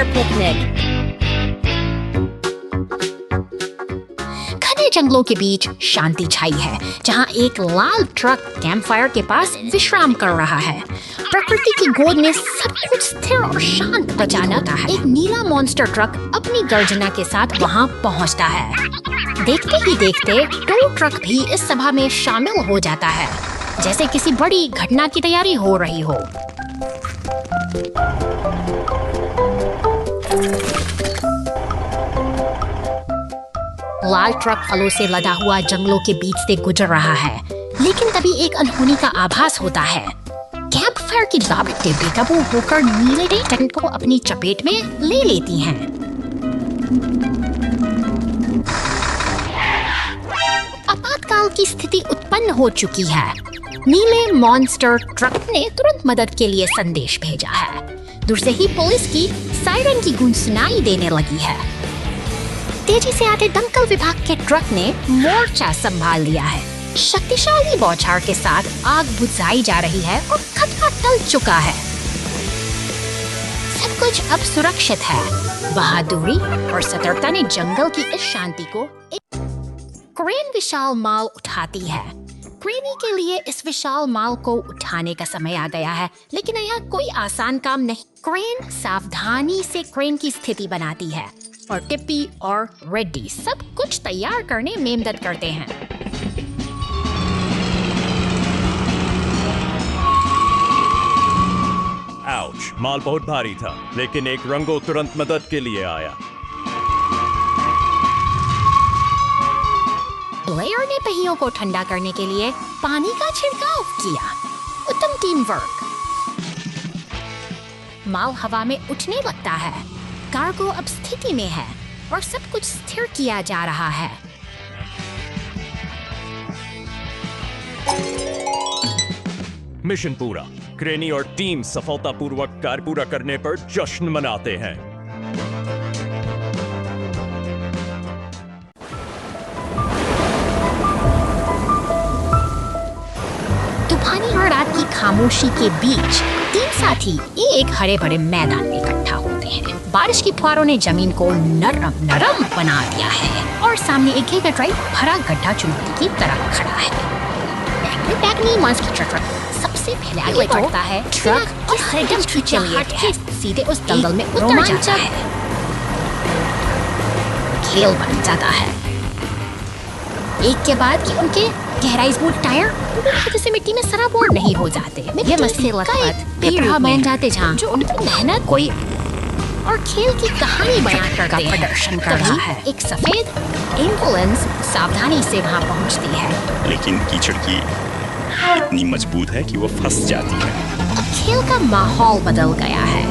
campfire picnic. घने जंगलों के बीच शांति छाई है, जहाँ एक लाल ट्रक कैंपफायर के पास विश्राम कर रहा है। प्रकृति की गोद में सब कुछ स्थिर और शांत प्रतीत होता है। एक नीला मॉन्स्टर ट्रक अपनी गर्जना के साथ वहाँ पहुँचता है। देखते ही देखते टो ट्रक भी इस सभा में शामिल हो जाता है, जैसे किसी बड़ी घटना की तैयारी हो रही हो। लाल ट्रक फलों से लदा हुआ जंगलों के बीच से गुजर रहा है, लेकिन तभी एक अनहोनी का आभास होता है। कैंपफायर की लाइटें बेकाबू होकर नीले टेंट को अपनी चपेट में ले लेती हैं। आपातकाल की स्थिति उत्पन्न हो चुकी है। नीले मॉन्स्टर ट्रक ने तुरंत मदद के लिए संदेश भेजा है। दूर से ही पुलिस की सायरन की गूंज सुनाई देने लगी है। तेजी से आते दमकल विभाग के ट्रक ने मोर्चा संभाल लिया है। शक्तिशाली बौछार के साथ आग बुझाई जा रही है और खतरा टल चुका है। सब कुछ अब सुरक्षित है। बहादुरी और सतर्कता ने जंगल की इस शांति को क्रेन विशाल माल उठाती है। क्रेनी के लिए इस विशाल माल को उठाने का समय आ गया है, लेकिन यह कोई आसान काम नहीं। क्रेन सावधानी से क्रेन की स्थिति बनाती है और टिप्पी और रेड्डी सब कुछ तैयार करने में मदद करते हैं। आउच, माल बहुत भारी था, लेकिन एक रंगो तुरंत मदद के लिए आया। ब्लेयर ने पहियों को ठंडा करने के लिए पानी का छिड़काव किया। उत्तम टीम वर्क। माल हवा में उठने लगता है। कार्गो अब स्थिति में है और सब कुछ स्थिर किया जा रहा है। मिशन पूरा। क्रेनी और टीम सफलतापूर्वक कार्य पूरा करने पर जश्न मनाते हैं। तूफानी और रात की खामोशी के बीच तीन साथी एक हरे भरे मैदान में इकट्ठा होते हैं। बारिश की फुहारों ने जमीन को नरम नरम बना दिया है और सामने एक ही ड्राइव भरा गड्ढा चुनौती की तरफ खड़ा है। बैगनी मांस की ट्रक सबसे पहले आगे बढ़ता है। ट्रक और हरदम खींचे सीधे उस दलदल में उतर जाता है। खेल बन जाता है। एक के बाद कि उनके गहराई स्मूथ टायर पूरी से मिट्टी में सराबोर नहीं हो जाते। ये मस्ती बन जाते जहाँ जो उनकी मेहनत कोई और खेल की कहानी बयान करते हैं। प्रदर्शन कर रहा है। एक सफेद एम्बुलेंस सावधानी से वहाँ पहुँचती है, लेकिन कीचड़ की इतनी मजबूत है कि वो फंस जाती है। अब खेल का माहौल बदल गया है।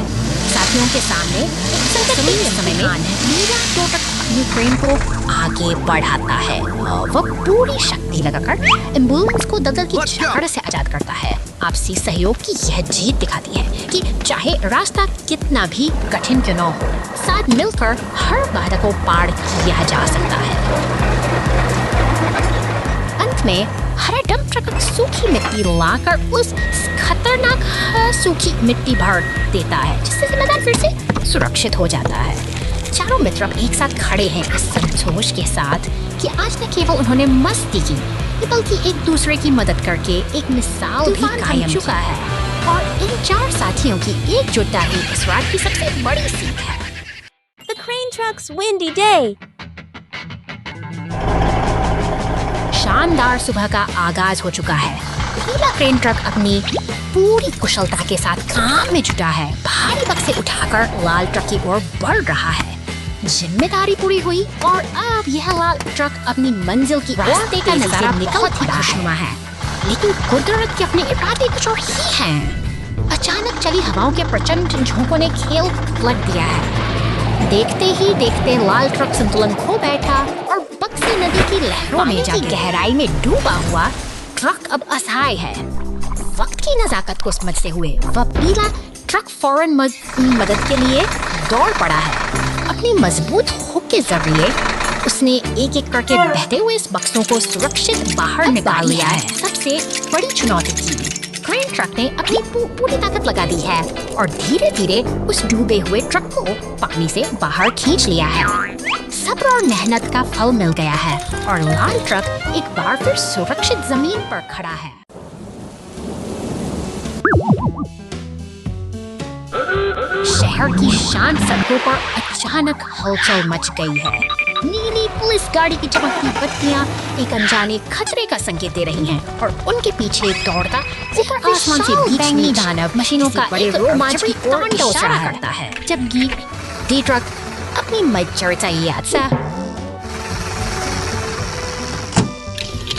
साथियों के सामने एक संकट के समय में नीला टोटक अपनी ट्रेन को आगे बढ़ाता है। वह पूरी शक्ति लगाकर एम्बुलेंस को दलदल की जड़ से आजाद करता है। आपसी सहयोग की यह जीत दिखाती है कि चाहे रास्ता कितना भी कठिन क्यों न हो, साथ मिलकर हर बाधा को पार किया जा सकता है। अंत में हरा डंप ट्रक सूखी मिट्टी लाकर उस खतरनाक सूखी मिट्टी भर देता है, जिससे मैदान फिर से सुरक्षित हो जाता है। चारों मित्र अब एक साथ खड़े हैं इस संतोष के साथ कि आज न केवल उन्होंने मस्ती की, बल्कि एक दूसरे की मदद करके एक मिसाल भी कायम चुका है। और इन चार साथियों की एकजुटता ही इस रात की सबसे बड़ी सीख है। The crane truck's windy day. शानदार सुबह का आगाज हो चुका है। नीला क्रेन ट्रक अपनी पूरी कुशलता के साथ काम में जुटा है। भारी बक्से उठाकर लाल ट्रक की ओर बढ़ रहा है। जिम्मेदारी पूरी हुई और अब यह लाल ट्रक अपनी मंजिल की रास्ते का नजारा बहुत ही खुशनुमा है, लेकिन कुदरत के अपने इरादे कुछ और ही हैं। अचानक चली हवाओं के प्रचंड झोंकों ने खेल पलट दिया है। देखते ही देखते लाल ट्रक संतुलन खो बैठा और बक्से नदी की लहरों में जाकर गहराई में डूबा हुआ ट्रक अब असहाय है। वक्त की नजाकत को समझते हुए वह पीला ट्रक फौरन मदद के लिए दौड़ पड़ा है। अपनी मजबूत हुक के जरिए उसने एक एक करके बहते हुए इस बक्सों को सुरक्षित बाहर निकाल लिया है। सबसे बड़ी चुनौती थी क्रेन ट्रक ने अपनी पूरी ताकत लगा दी है और धीरे धीरे उस डूबे हुए ट्रक को पानी से बाहर खींच लिया है। सब्र और मेहनत का फल मिल गया है और लाल ट्रक एक बार फिर सुरक्षित जमीन पर खड़ा है। शहर की शांत सड़कों पर अचानक हलचल मच गई है। नीली पुलिस गाड़ी की चमकती बत्तियां एक अनजाने खतरे का संकेत दे रही हैं और उनके पीछे दौड़ता ऊपर आसमान से बैंगनी दानव मशीनों का बड़े रोमांच की ओर इशारा करता है, जबकि डी ट्रक अपनी मचरचायाचा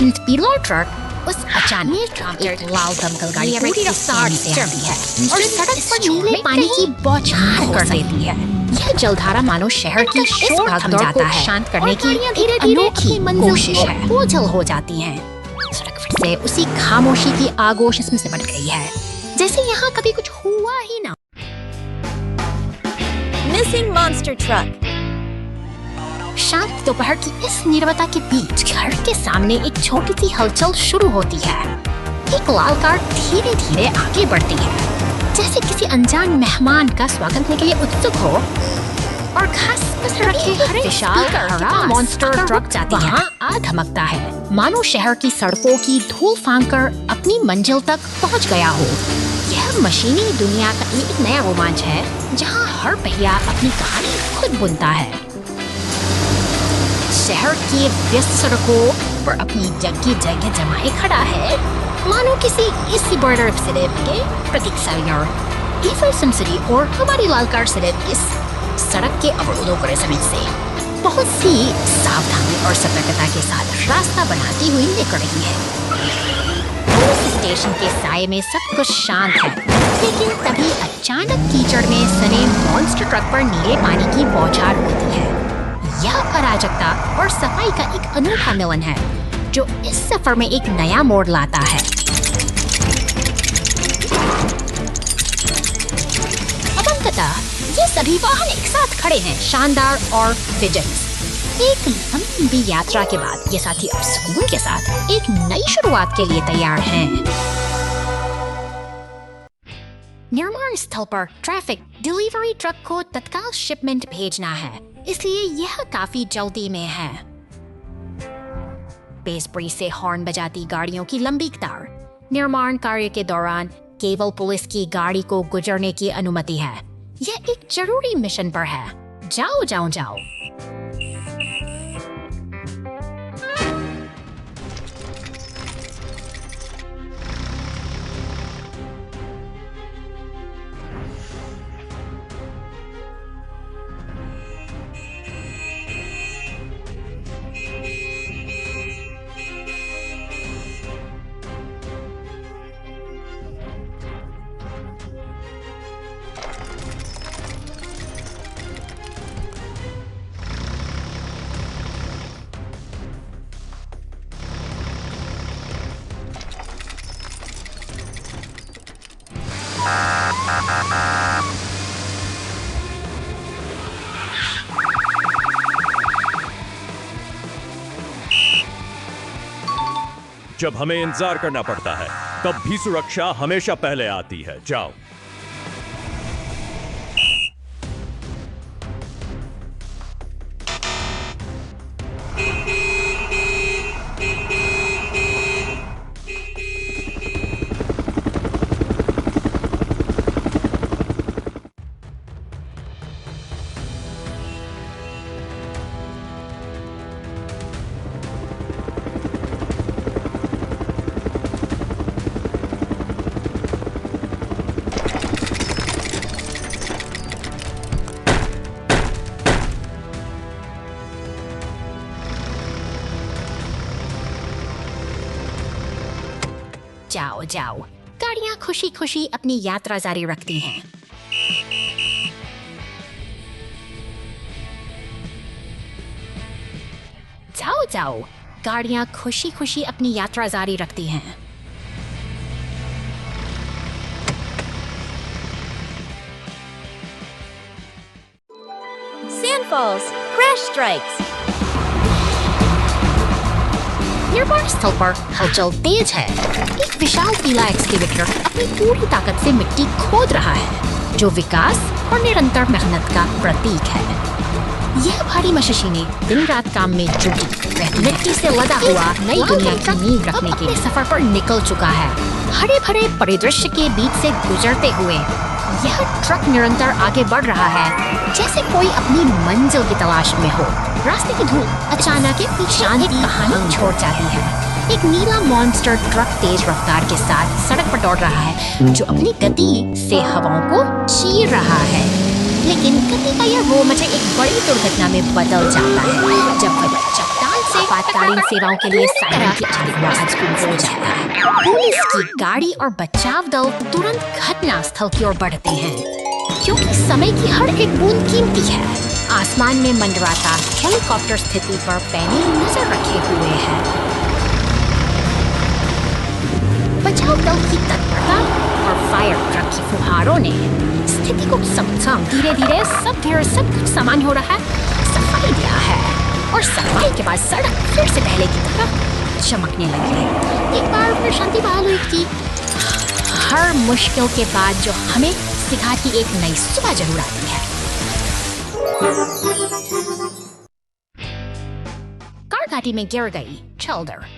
पीला ट्रक उस अचानक एक लाल दमकल गाड़ी पूरी रफ्तार से आती है और सड़क पर नीले पानी की बौछार कर देती है। यह जलधारा मानो शहर की शोर थम जाता है, शांत करने की धीरे अनोखी कोशिश है। बोझल हो जाती हैं। सड़क फिर से उसी खामोशी की आगोश इसमें सिमट गई है, जैसे यहाँ कभी कुछ हुआ ही ना। Missing monster truck. शांत दोपहर की इस नीरवता के बीच घर के सामने एक छोटी सी हलचल शुरू होती है। एक लाल कार धीरे धीरे आगे बढ़ती है, जैसे किसी अनजान मेहमान का स्वागत करने के लिए उत्सुक हो, और घास पर रखे हरे विशाल हरा मॉन्स्टर ट्रक जाती है आ धमकता है, मानो शहर की सड़कों की धूल फांककर अपनी मंजिल तक पहुंच गया हो। यह मशीनी दुनिया का एक नया रोमांच है, जहां हर पहिया अपनी कहानी खुद बुनता है। शहर की व्यस्त सड़कों पर अपनी जगह जमाए खड़ा है, मानो किसी इसी बॉर्डर सिर्फ के प्रतीक साइनर ईफल सिटी और हमारी लाल कार सिर्फ इस सड़क के अवरोधों पर समय से बहुत सी सावधानी और सतर्कता के साथ रास्ता बनाती हुई निकल रही है। पुलिस स्टेशन के साये में सब कुछ शांत है, लेकिन तभी अचानक कीचड़ में सने मॉन्स्टर ट्रक पर नीले पानी की बौछार होती है। यह अराजकता और सफाई का एक अनोखा मिलन है, जो इस सफर में एक नया मोड़ लाता है। अब अंततः ये सभी वाहन एक साथ खड़े हैं, शानदार और विजयी। एक लंबी यात्रा के बाद ये साथी अब सुकून के साथ एक नई शुरुआत के लिए तैयार हैं। निर्माण स्थल पर ट्रैफिक डिलीवरी ट्रक को तत्काल शिपमेंट भेजना है, इसलिए यह काफी जल्दी में है। बेसब्री से हॉर्न बजाती गाड़ियों की लंबी कतार। निर्माण कार्य के दौरान केवल पुलिस की गाड़ी को गुजरने की अनुमति है। यह एक जरूरी मिशन पर है। जाओ जाओ जाओ। जब हमें इंतजार करना पड़ता है, तब भी सुरक्षा हमेशा पहले आती है। जाओ। जाओ जाओ। गाड़ियां खुशी खुशी अपनी यात्रा जारी रखती हैं। जाओ जाओ। गाड़ियां खुशी खुशी अपनी यात्रा जारी रखती हैं। Sand falls. Crash strikes. निर्माण स्थल पर हलचल तेज है। एक विशाल पीला एक्सकेवेटर अपनी पूरी ताकत से मिट्टी खोद रहा है, जो विकास और निरंतर मेहनत का प्रतीक है। यह भारी मशीनें दिन रात काम में जुटी मिट्टी से लदा हुआ नई दुनिया की नींव रखने के सफर पर निकल चुका है। हरे भरे परिदृश्य के बीच से गुजरते हुए यह ट्रक निरंतर आगे बढ़ रहा है, जैसे कोई अपनी मंजिल की तलाश में हो। रास्ते की धूल अचानक एक शांति कहानी छोड़ जाती है। एक नीला मॉन्स्टर ट्रक तेज रफ्तार के साथ सड़क पर दौड़ रहा है, जो अपनी गति से हवाओं को चीर रहा है। लेकिन गति का यह रोमांच एक बड़ी दुर्घटना में बदल जाता है जब वह चट्टान से आपातकालीन सेवाओं के लिए सायरन की आवाज गूंज जाता है। पुलिस की गाड़ी और बचाव दल तुरंत घटना स्थल की ओर बढ़ते हैं, क्योंकि समय की हर एक बूंद कीमती है। आसमान में मंडराता हेलीकॉप्टर स्थिति पर पैनी नजर रखे हुए है। बचाव दल की तत्परता और फायर ट्रक की फुहारों ने स्थिति को समझा। धीरे धीरे सब कुछ सामान्य हो रहा है। सफाई दिया है और सफाई के बाद सड़क फिर से पहले की तरह चमकने लगी है। एक बार फिर शांति बहाल हुई थी। हर मुश्किल के बाद जो हमें सिखाती एक नई सुबह जरूर आती है। कार घाटी में गिर गई चल्डर।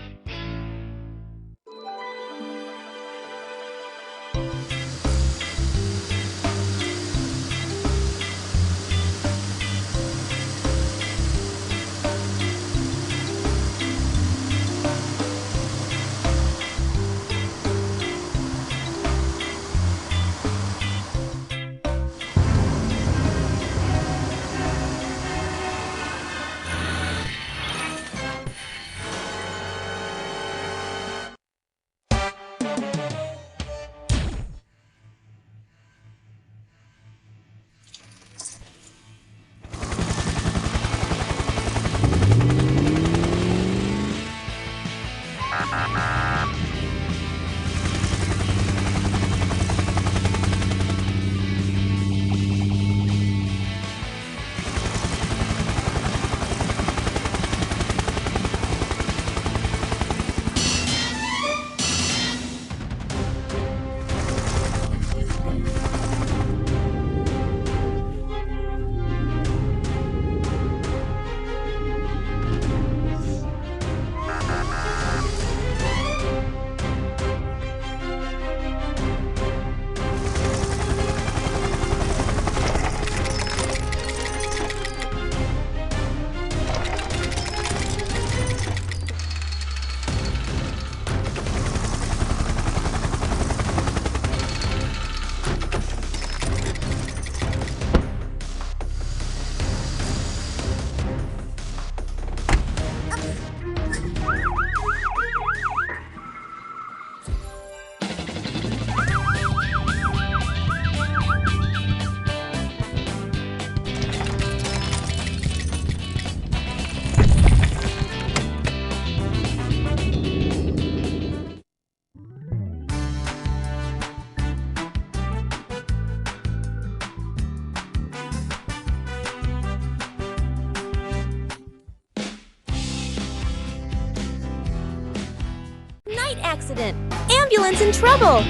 Accident. Ambulance in trouble.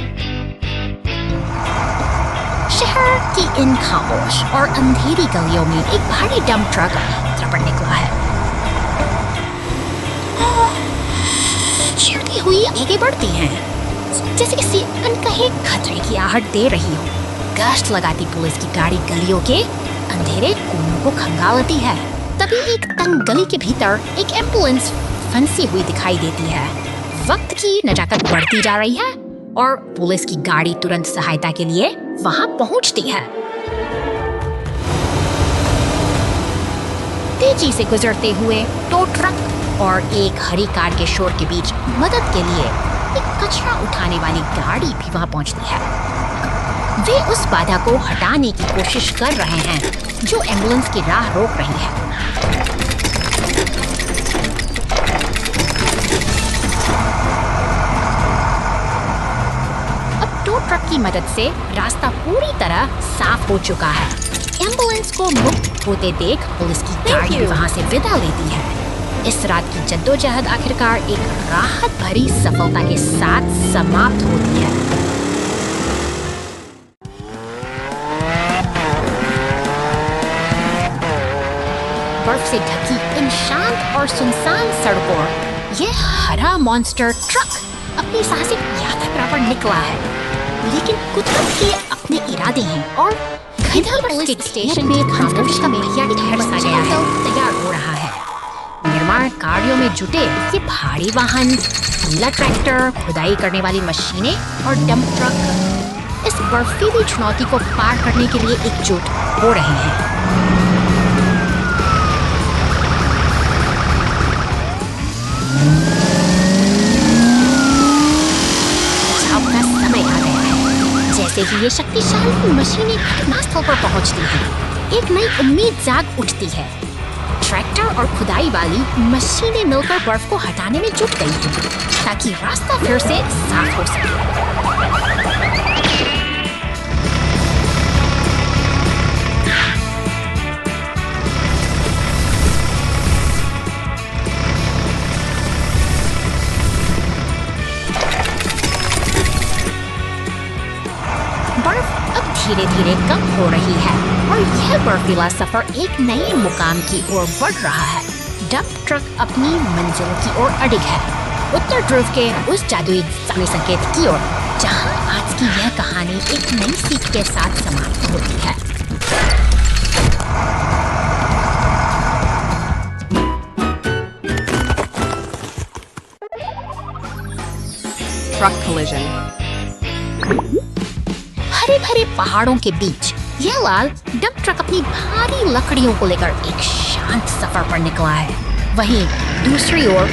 शहर की इन खामोश और अंधेरी गलियों में एक भारी डंप ट्रक पर निकला है। चीरती हुई आगे बढ़ती हैं, जैसे किसी अनकहे खतरे की आहट दे रही हो। गश्त लगाती पुलिस की गाड़ी गलियों के अंधेरे कोनों को खंगालती है। तभी एक तंग गली के भीतर एक एम्बुलेंस फंसी हुई दिखाई देती है। वक्त की नजाकत बढ़ती जा रही है और पुलिस की गाड़ी तुरंत सहायता के लिए वहां पहुंचती है। तेजी से गुजरते हुए टो ट्रक और एक हरी कार के शोर के बीच मदद के लिए एक कचरा उठाने वाली गाड़ी भी वहां पहुंचती है। वे उस बाधा को हटाने की कोशिश कर रहे हैं जो एम्बुलेंस की राह रोक रही है। ट्रक की मदद से रास्ता पूरी तरह साफ हो चुका है। एम्बुलेंस को मुक्त होते देख पुलिस की गाड़ी वहां से विदा लेती है। इस रात की जद्दोजहद आखिरकार एक राहत भरी सफलता के साथ समाप्त होती है। बर्फ से ढकी इन शांत और सुनसान सड़कों यह हरा मॉन्स्टर ट्रक अपनी साहसिक यात्रा पर निकला है, लेकिन कुदरत के अपने इरादे हैं और पुलिस स्टेशन में खामोश का पहिया ठहर सा गया है, तैयार हो रहा है। निर्माण कार्यों में जुटे ये भारी वाहन, नीला ट्रैक्टर, खुदाई करने वाली मशीनें और डंप ट्रक इस बर्फीली चुनौती को पार करने के लिए एकजुट हो रहे हैं। अपना समय आ गया है। जैसे ही ये शक्तिशाली मशीनें घटनास्थल पर पहुंचती हैं, एक नई उम्मीद जाग उठती है। ट्रैक्टर और खुदाई वाली मशीनें मिलकर बर्फ को हटाने में जुट गई हैं, ताकि रास्ता फिर से साफ हो सके। बर्फ अब धीरे धीरे कम हो रही है और यह बर्फीला सफर एक नए मुकाम की ओर बढ़ रहा है। डंप ट्रक अपनी मंजिल की ओर अडिग है, उत्तर ध्रुव के उस जादुई संकेत की ओर, जहां आज की यह कहानी एक नई सीख के साथ समाप्त होती है। Truck collision. हरे भरे पहाड़ों के बीच यह लाल डंप ट्रक अपनी भारी लकड़ियों को लेकर एक शांत सफर पर निकला है। वहीं दूसरी ओर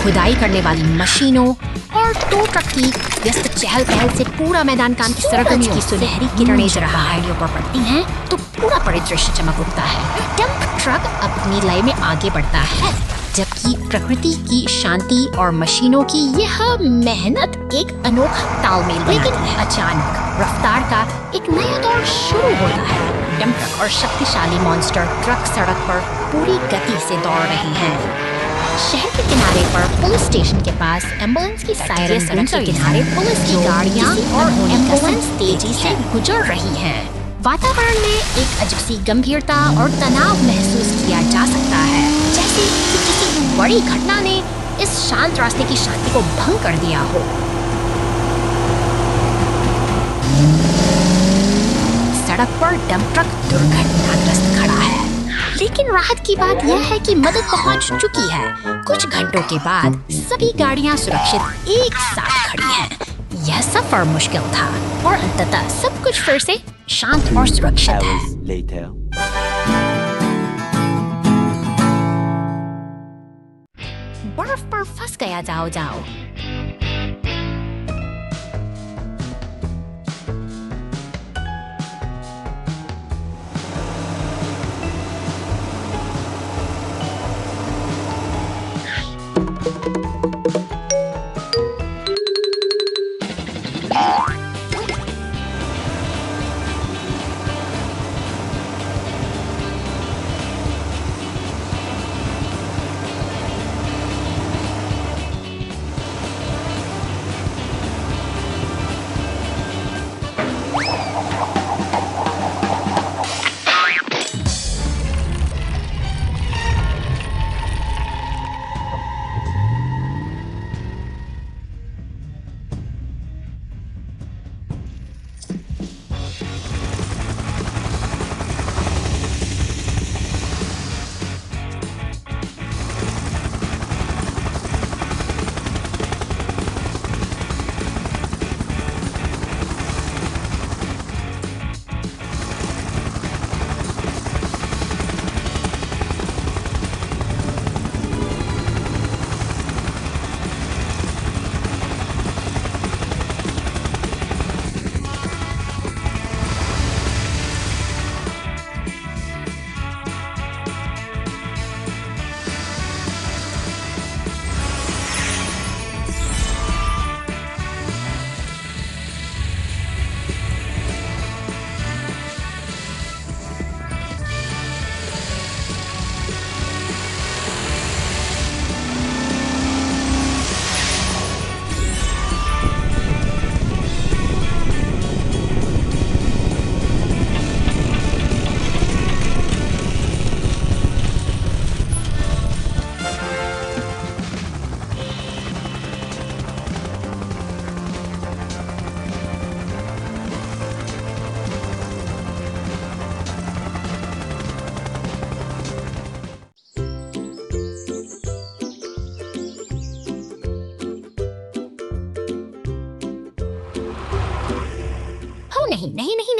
खुदाई करने वाली मशीनों और टो ट्रक की व्यस्त चहल पहल से पूरा मैदान काम की सरगर्मियों की सुनहरी किरणें पहाड़ियों पर पड़ती हैं तो पूरा परिदृश्य चमक उठता है। डंप ट्रक अपनी लय में आगे बढ़ता है, जबकि प्रकृति की शांति और मशीनों की यह मेहनत एक अनोखा तालमेल बनाती है। अचानक रफ्तार का एक नया दौर शुरू होता है। डंप ट्रक और शक्तिशाली मॉन्स्टर ट्रक सड़क पर पूरी गति से दौड़ रहे हैं। शहर के किनारे पर पुलिस स्टेशन के पास एम्बुलेंस की सायरन सड़क के किनारे पुलिस की गाड़ियां और एम्बुलेंस तेजी से गुजर रही हैं। वातावरण में एक अजीब सी गंभीरता और तनाव महसूस किया जा सकता है, जैसे कि किसी बड़ी घटना ने इस शांत रास्ते की शांति को भंग कर दिया हो। सड़क पर डंप ट्रक दुर्घटनाग्रस्त खड़ा है, लेकिन राहत की बात यह है कि मदद पहुंच चुकी है। कुछ घंटों के बाद सभी गाड़ियां सुरक्षित एक साथ खड़ी हैं। यह सफर मुश्किल था और अंततः सब कुछ फिर से शांत और सुरक्षित है। बर्फ पर फंस गया जाओ जाओ।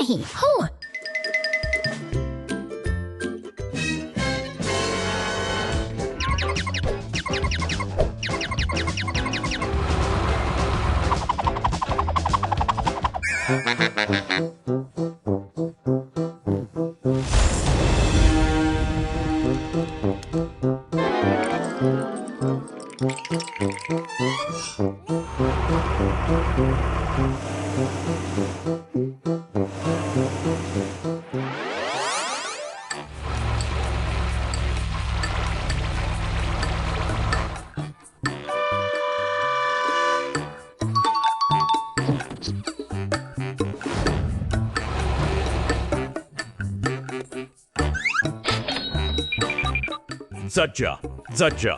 नहीं हूँ। Zajja, Zajja.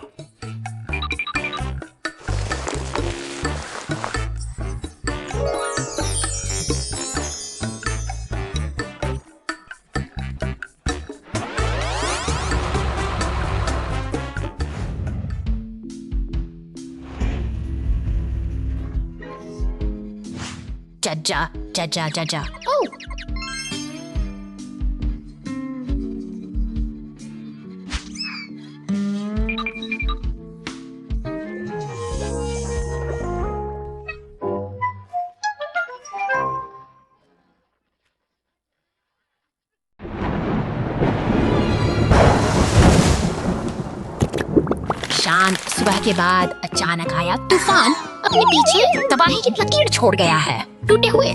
Jajja, Jajja, Jajja. Oh! शांत सुबह के बाद अचानक आया तूफान अपने पीछे तबाही की लकीर छोड़ गया है। टूटे हुए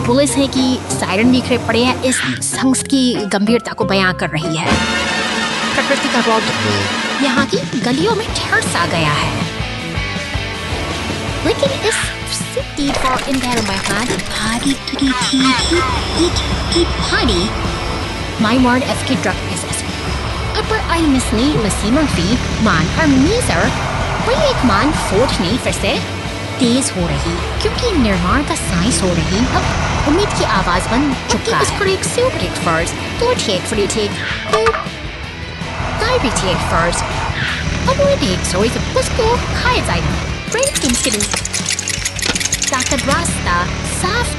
पुलिस है कि सायरन बिखरे पड़े हैं इस संकट की गंभीरता को बयां कर रही है। प्रकृति का रौद्र यहाँ की गलियों में ठहर सा गया है। लेकिन इस city for environment body my word if की drug is upper eye misni masimer fee मान पर मीजर वही एक मान फोर्थ नहीं फिर से तेज हो रही क्योंकि निर्माण का साइंस हो रही। अब उम्मीद की आवाज बन चुका है। Correct, super first, take for take, dive take first. अब वो take so इसे उसको खाए जाए। Brain skin ताकत रास्ता साफ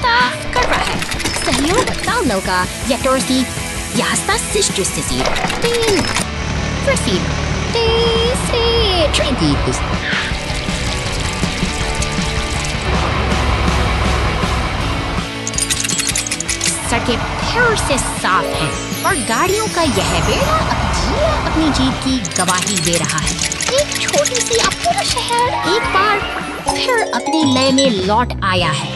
कर रहा है। सहयोग ताल का यटोरसी यास्ता सिस्टर सिसी तीन proceed तीसरे ट्रेंडी सड़कें फिर से साफ हैं और गाड़ियों का यह बेड़ा अपनी जीत की गवाही दे रहा है। एक छोटी सी अपना शहर एक बार फिर अपनी लय में लौट आया है।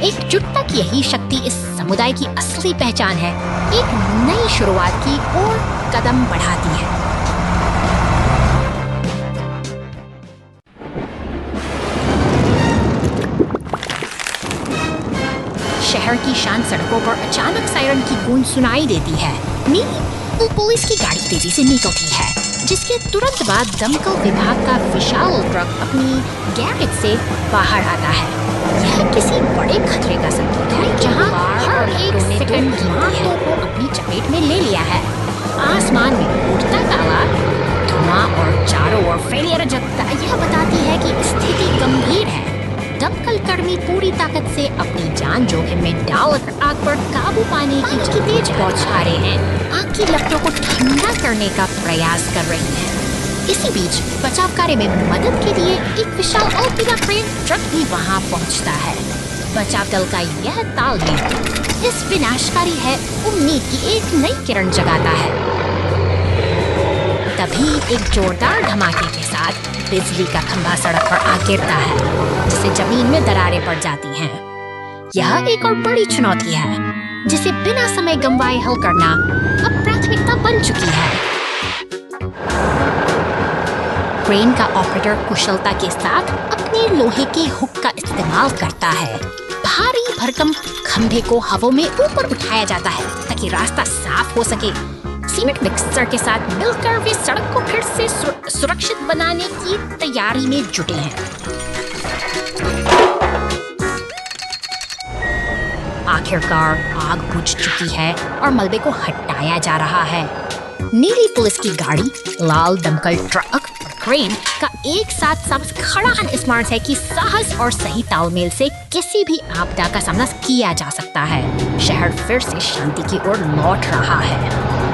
एकजुटता की यही शक्ति इस समुदाय की असली पहचान है। एक नई शुरुआत की ओर कदम बढ़ाती है। शहर की शांत सड़कों पर अचानक सायरन की गूंज सुनाई देती है। नीली पुलिस की गाड़ी तेजी से निकलती है जिसके तुरंत बाद दमकल विभाग का विशाल ट्रक अपनी गैरेज से बाहर आता है। यह किसी बड़े खतरे का संकेत है जहां हर एक सेकंड कीमती को अपनी चपेट में ले लिया है। आसमान में उड़ता काला धुआं और चारों ओर फैलिया जगता यह बताती है कि स्थिति गंभीर है। दमकल कर्मी पूरी ताकत से अपनी जान जोखिम में डालकर आग पर काबू पाने की तेज पहुंचा रहे हैं। आग की लपटों को ठंडा करने का प्रयास कर रही है। इसी बीच बचाव कार्य में मदद के लिए एक विशाल अल्पीना क्रेन ट्रक भी वहां पहुंचता है। बचाव दल का यह तालमेल इस विनाशकारी है उम्मीद की एक नई किरण जगाता है। तभी एक जोरदार धमाके के साथ बिजली का खंभा सड़क पर आ गिरता है जिससे जमीन में दरारें पड़ जाती हैं। यह एक और बड़ी चुनौती है जिसे बिना समय गंवाए हल करना अब प्राथमिकता बन चुकी है। क्रेन का ऑपरेटर कुशलता के साथ अपने लोहे की हुक का इस्तेमाल करता है। भारी भरकम खंभे को हवा में ऊपर उठाया जाता है ताकि रास्ता साफ हो सके। सीमेंट मिक्सर के साथ मिलकर वे सड़क को फिर से सुरक्षित बनाने की तैयारी में जुटे हैं। आखिरकार आग बुझ चुकी है और मलबे को हटाया जा रहा है। नीली पुलिस की गाड़ी, लाल दमकल ट्रक और क्रेन का एक साथ सबसे खड़ा स्मरण है कि साहस और सही तालमेल से किसी भी आपदा का सामना किया जा सकता है। शहर फिर से शांति की ओर लौट रहा है।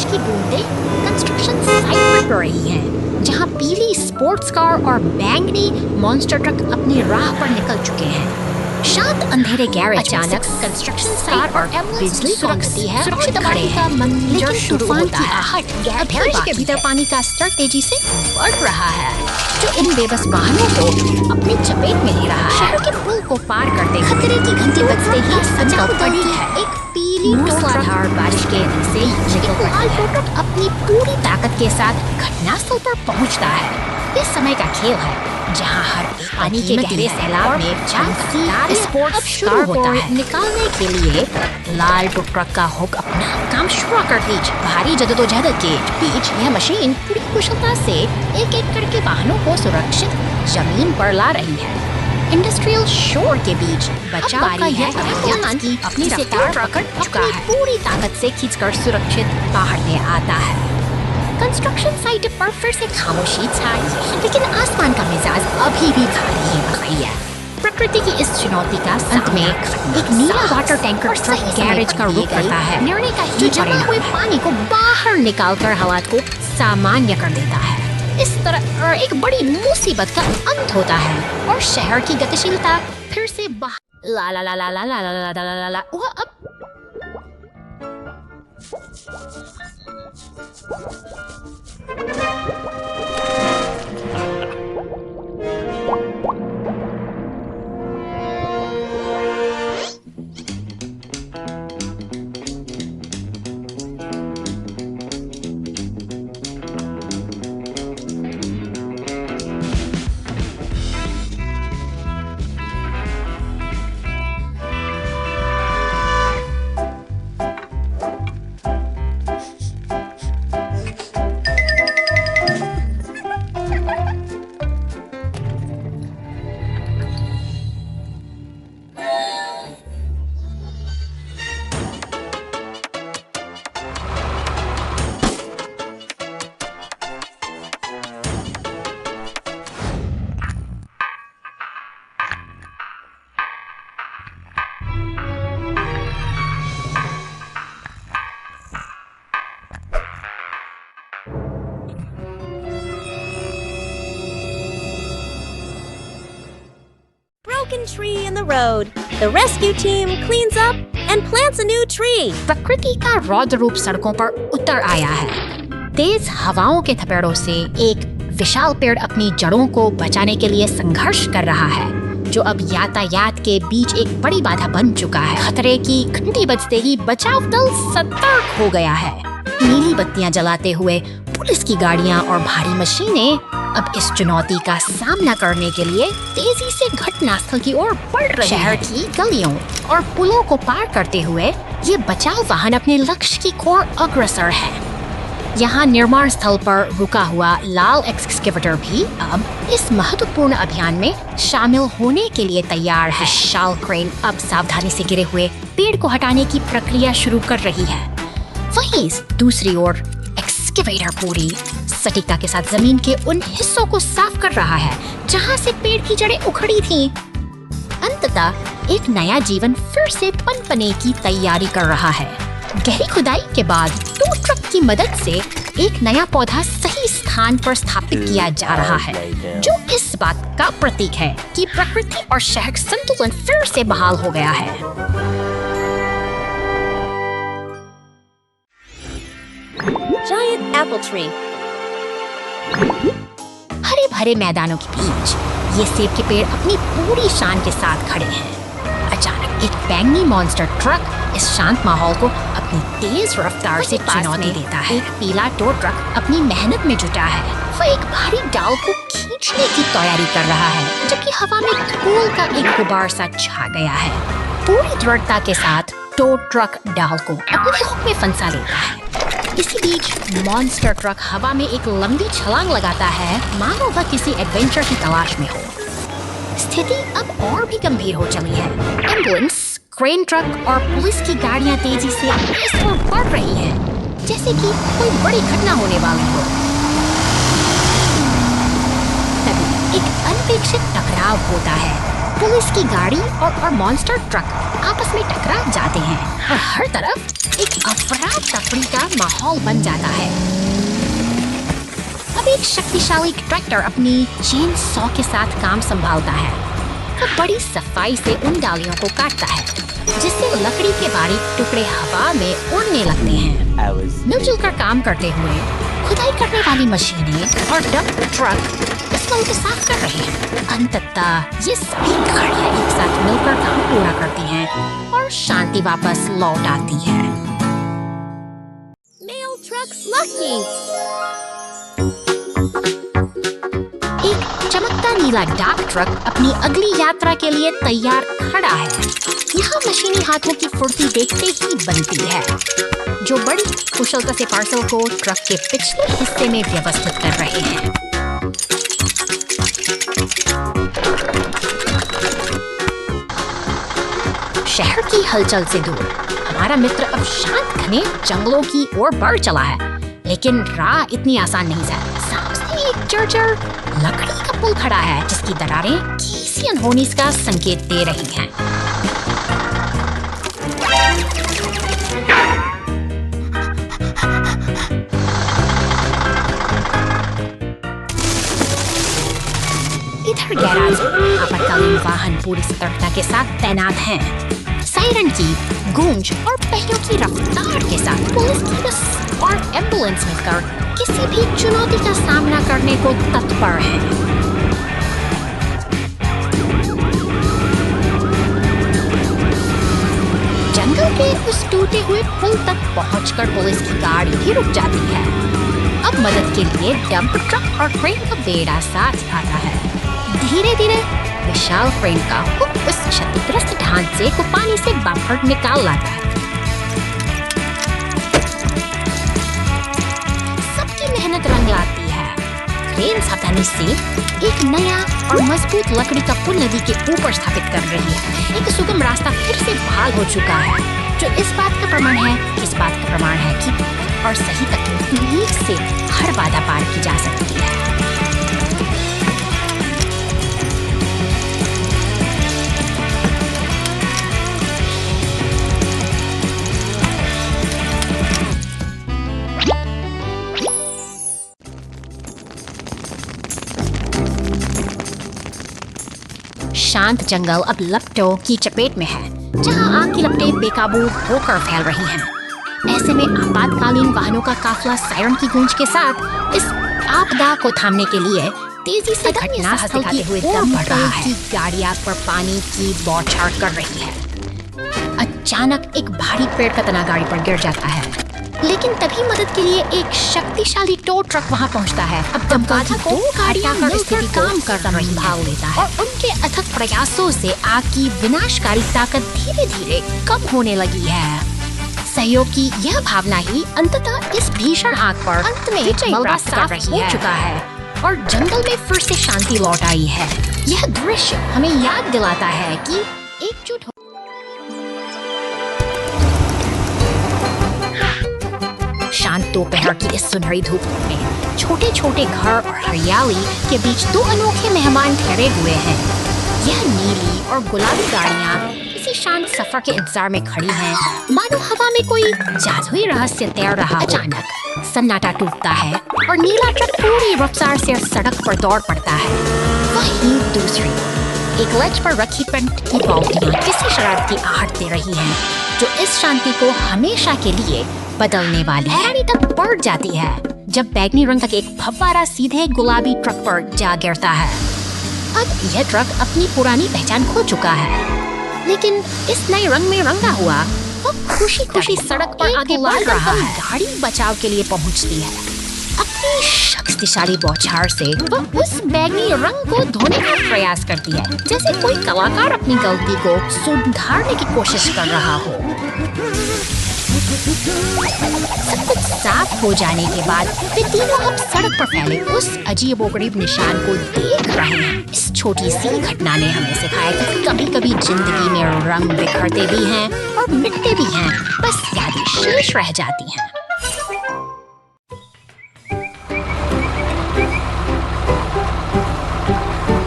की बूंदें कंस्ट्रक्शन साइट पर पड़ रही हैं, जहां पीली स्पोर्ट्स कार और बैंगनी मॉन्स्टर ट्रक अपनी राह पर निकल चुके हैं। शांत अंधेरे गैरेज अचानक कंस्ट्रक्शन साइट पर बिजली कड़कती है और खड़े हैं। लेकिन तूफान की आहट गैरेज के भीतर पानी का स्तर तेजी से बढ़ रहा है, जो इन बेबस वाहनों को अपनी चपेट में ले रहा है। शहर के पुल को पार करते खतरे की घंटी बजते ही सजा पड़ी है। एक मूसलाधार बारिश के से लाल ट्रक अपनी पूरी ताकत के साथ घटनास्थल पर पहुंचता है। इस समय का खेल है जहां हर पानी के गहरे सैलाब में स्पोर्ट्स कार को निकालने के लिए लाल ट्रक का हुक अपना काम शुरू कर दी। भारी जद्दोजहद के बीच यह मशीन पूरी कुशलता से एक करके वाहनों को सुरक्षित जमीन पर ला रही है। इंडस्ट्रियल शोर के बीच बचाव का यह अभियान अपनी रफ्तार पकड़ चुका है, पूरी ताकत से खींचकर सुरक्षित बाहर ले आता है। कंस्ट्रक्शन साइट पर फिर से खामोशी छाई है, लेकिन आसमान का मिजाज अभी भी भारी है। प्रकृति की इस चुनौती का अंत में एक नीला वाटर टैंकर ट्रक गैरेज का रुख करता है, जो जमा हुए पानी को बाहर निकालकर हालात को सामान्य कर देता है। इस तरह एक बड़ी मुसीबत का अंत होता है और शहर की गतिशीलता फिर से ला ला ला ला ला ला ला ला ला ला ला वह अब broken tree in the road. The rescue team cleans up and plants a new tree. प्रकृति का रौद्र रूप सड़कों पर उतर आया है। तेज हवाओं के थपेड़ों से एक विशाल पेड़ अपनी जड़ों को बचाने के लिए संघर्ष कर रहा है, जो अब यातायात के बीच एक बड़ी बाधा बन चुका है। खतरे की घंटी बजते ही बचाव दल सतर्क हो गया है। नीली बत्तियां जलाते हुए पुलिस की गाड़ियां और भारी मशीनें अब इस चुनौती का सामना करने के लिए तेजी से घटनास्थल की ओर बढ़ रहे हैं। शहर की गलियों और पुलों को पार करते हुए ये बचाव वाहन अपने लक्ष्य की ओर अग्रसर है। यहाँ निर्माण स्थल पर रुका हुआ लाल एक्सकेवेटर भी अब इस महत्वपूर्ण अभियान में शामिल होने के लिए तैयार है। विशाल क्रेन अब सावधानी से गिरे हुए पेड़ को हटाने की प्रक्रिया शुरू कर रही है। वहीं दूसरी ओर एक्सकेवेटर पूरी सटीकता के साथ जमीन के उन हिस्सों को साफ कर रहा है जहां से पेड़ की जड़ें उखड़ी थीं। अंततः एक नया जीवन फिर से पनपने की तैयारी कर रहा है। गहरी खुदाई के बाद टू ट्रक की मदद से एक नया पौधा सही स्थान पर स्थापित किया जा रहा है, जो इस बात का प्रतीक है कि प्रकृति और शहर का संतुलन फिर से बहाल हो गया है। Giant apple tree. हरे भरे मैदानों के बीच ये सेब के पेड़ अपनी पूरी शान के साथ खड़े हैं। अचानक एक बैंगनी मॉन्स्टर ट्रक इस शांत माहौल को अपनी तेज रफ्तार से चुनौती देता है। एक पीला टो ट्रक अपनी मेहनत में जुटा है। वह एक भारी डाल को खींचने की तैयारी कर रहा है, जबकि हवा में धूल का एक गुबार सा छा गया है। पूरी दृढ़ता के साथ टो ट्रक डाल को अपने हुक में फंसा लेता है। इसी बीच मॉन्स्टर ट्रक हवा में एक लंबी छलांग लगाता है, मानो वह किसी एडवेंचर की तलाश में हो। स्थिति अब और भी गंभीर हो चली है। एम्बुलेंस, क्रेन ट्रक और पुलिस की गाड़ियां तेजी से इस ओर बढ़ रही हैं, जैसे कि कोई बड़ी घटना होने वाली हो। तभी एक अनपेक्षित टकराव होता है। पुलिस की गाड़ी और मॉन्स्टर ट्रक आपस में टकरा जाते हैं और हर तरफ एक अफरा तफरी का माहौल बन जाता है। अब एक शक्तिशाली ट्रैक्टर अपनी चेन सॉ के साथ काम संभालता है। वह बड़ी सफाई से उन डालियों को काटता है, जिससे लकड़ी के बारीक टुकड़े हवा में उड़ने लगते हैं। मिलजुल कर काम करते हुए खुदाई करने वाली मशीनें और डंप ट्रक इस वक्त साफ कर रहे हैं। अंततः ये सभी गाड़ियां एक साथ मिलकर काम पूरा करती हैं और शांति वापस लौट आती है। Mail truck's lucky. एक चमकता नीला डाक ट्रक अपनी अगली यात्रा के लिए तैयार खड़ा है। यहाँ मशीनी हाथों की फुर्ती देखते ही बनती है, जो बड़ी कुशलता से पार्सल को ट्रक के पिछले हिस्से में व्यवस्थित कर रहे हैं। शहर की हलचल से दूर हमारा मित्र अब शांत घने जंगलों की ओर बढ़ चला है, लेकिन राह इतनी आसान नहीं है। सामने एक जर्जर लकड़ी का पुल खड़ा है, जिसकी दरारें किसी अनहोनी का संकेत दे रही हैं। इधर गैराज में आपातकालीन वाहन पूरी सतर्कता के साथ तैनात हैं। सायरन की गूंज और पहियों की रफ्तार के साथ पुलिस की बस और एम्बुलेंस मिलकर किसी भी चुनौती का सामना करने को तत्पर हैं। जंगल के उस टूटे हुए पुल तक पहुंचकर पुलिस की गाड़ी भी रुक जाती है। अब मदद के लिए डंप ट्रक और क्रेन का बेड़ा साथ आता है। धीरे धीरे विशाल क्रेन का हुक उस क्षतिग्रस्त ढांचे को पानी से बाहर निकाल लाता है। सबकी मेहनत रंग लाती है। क्रेन सावधानी से एक नया और मजबूत लकड़ी का पुल नदी के ऊपर स्थापित कर रही है। एक सुगम रास्ता फिर से बहाल हो चुका है, जो इस बात का प्रमाण है कि और सही तकनीक से हर बाधा पार की जा सकती है। शांत जंगल अब लपटों की चपेट में है, जहां आग की लपटें बेकाबू होकर फैल रही हैं। ऐसे में आपातकालीन वाहनों का काफिला सायरन की गूंज के साथ इस आपदा को थामने के लिए तेजी से घटनास्थल की ओर बढ़ रहा है। गाड़ियां पर पानी की बौछार कर रही है। अचानक एक भारी पेड़ का तना गाड़ी पर गिर जाता है, लेकिन तभी मदद के लिए एक शक्तिशाली टो ट्रक वहां पहुंचता है। अब बाधा को गाड़ियां मिलकर काम कर संभाल लेता है और उनके अथक प्रयासों से आग की विनाशकारी ताकत धीरे धीरे कम होने लगी है। सहयोग की यह भावना ही अंततः इस भीषण आग पर अंत में मलबा साफ हो चुका है और जंगल में फिर से शांति लौट आई है। यह दृश्य हमें याद दिलाता है कि एकजुट हो। शांत दोपहर की इस सुनहरी धूप में छोटे छोटे घर और हरियाली के बीच दो अनोखे मेहमान ठहरे हुए हैं। यह नीली और गुलाबी गाड़ियां किसी शांत सफर के इंतजार में खड़ी हैं, मानो हवा में कोई जादुई रहस्य तैर रहा। अचानक सन्नाटा टूटता है और नीला ट्रक पूरी रफ्तार से सड़क पर दौड़ पड़ता है। वहीं दूसरी एक लज पर रखी पेंट की बाल्टियां किसी शराब की आहट दे रही हैं, जो इस शांति को हमेशा के लिए बदलने वाली है। तब बढ़ जाती है जब बैगनी रंग का एक फव्वारा सीधे गुलाबी ट्रक पर जा गिरता है। अब यह ट्रक अपनी पुरानी पहचान खो चुका है, लेकिन इस नए रंग में रंगा हुआ वो खुशी खुशी सड़क पर आगे बढ़ रहा है। गाड़ी बचाव के लिए पहुंचती है। अपनी शक्तिशाली बौछार से वो उस बैगनी रंग को धोने का प्रयास करती है, जैसे कोई कलाकार अपनी गलती को सुधारने की कोशिश कर रहा हो। सब कुछ साफ हो जाने के बाद वे तीनों अब सड़क पर फैले उस अजीबोगरीब निशान को देख रहे हैं। इस छोटी सी घटना ने हमें सिखाया कि कभी-कभी जिंदगी में रंग बिखरते भी हैं और मिटते भी हैं, बस यादें शेष रह जाती हैं।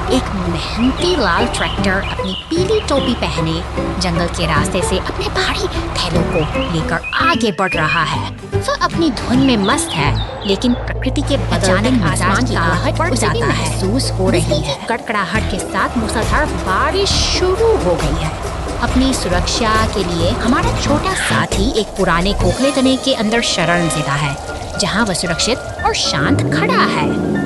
एक मेहनती लाल ट्रैक्टर अपनी पीली टोपी पहने जंगल के रास्ते से अपने भारी थैलों को लेकर आगे बढ़ रहा है। वह अपनी धुन में मस्त है, लेकिन प्रकृति के बदलते आसमान की आहट बढ़ जाता है महसूस हो रही है। कड़कड़ाहट के साथ मूसलाधार बारिश शुरू हो गई है। अपनी सुरक्षा के लिए हमारा छोटा साथी एक पुराने खोखले तने के अंदर शरण लेता है, जहाँ वह सुरक्षित और शांत खड़ा है।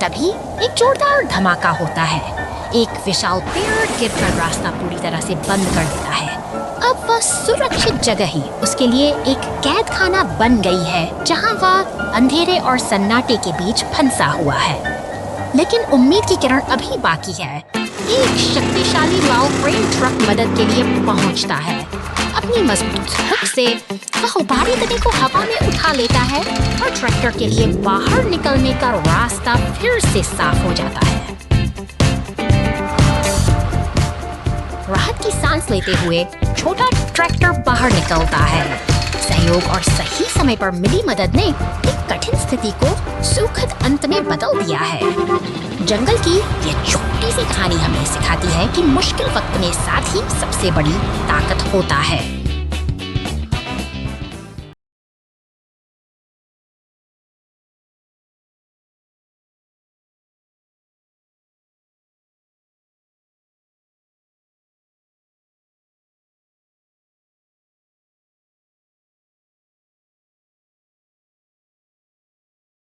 तभी एक जोरदार धमाका होता है। एक विशाल पेड़ गिरकर रास्ता पूरी तरह से बंद कर देता है। अब वह सुरक्षित जगह ही उसके लिए एक कैद खाना बन गई है, जहां वह अंधेरे और सन्नाटे के बीच फंसा हुआ है। लेकिन उम्मीद की किरण अभी बाकी है। एक शक्तिशाली लाल क्रेन ट्रक मदद के लिए पहुंचता है। अपनी मजबूत हुक से वह उभारी तने को हवा में उठा लेता है और ट्रैक्टर के लिए बाहर निकलने का रास्ता फिर से साफ हो जाता है। राहत की सांस लेते हुए छोटा ट्रैक्टर बाहर निकलता है। सहयोग और सही समय पर मिली मदद ने एक कठिन स्थिति को सुखद अंत में बदल दिया है। जंगल की यह छोटी सी कहानी हमें सिखाती है कि मुश्किल वक्त में साथ ही सबसे बड़ी ताकत होता है।